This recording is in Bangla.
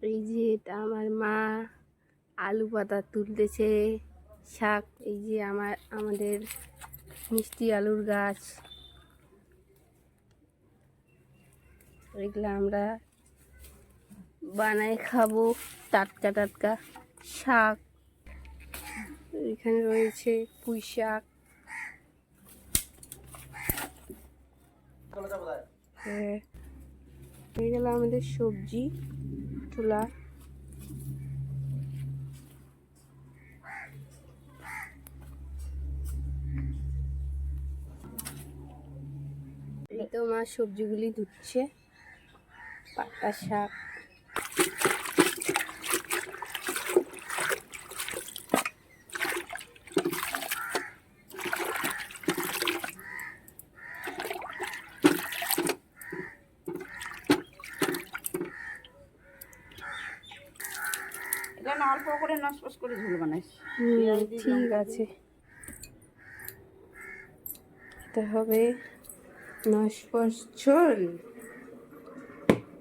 এই যে এটা আমার মা আলু পাতা তুলতেছে, শাক। এই যে আমাদের মিষ্টি আলুর গাছ, এগুলো আমরা বানায় খাবো। টাটকা টাটকা শাক। এখানে রয়েছে পুঁই শাক। হ্যাঁ, হয়ে গেল আমাদের সবজি তোলা। এই তো মা সবজিগুলি ধুচ্ছে। পাতা শাক, এটা না অল্প করে নসপস করে ঝোল বানাইস। ঠিক আছে। এটা হবে নসপস ঝোল।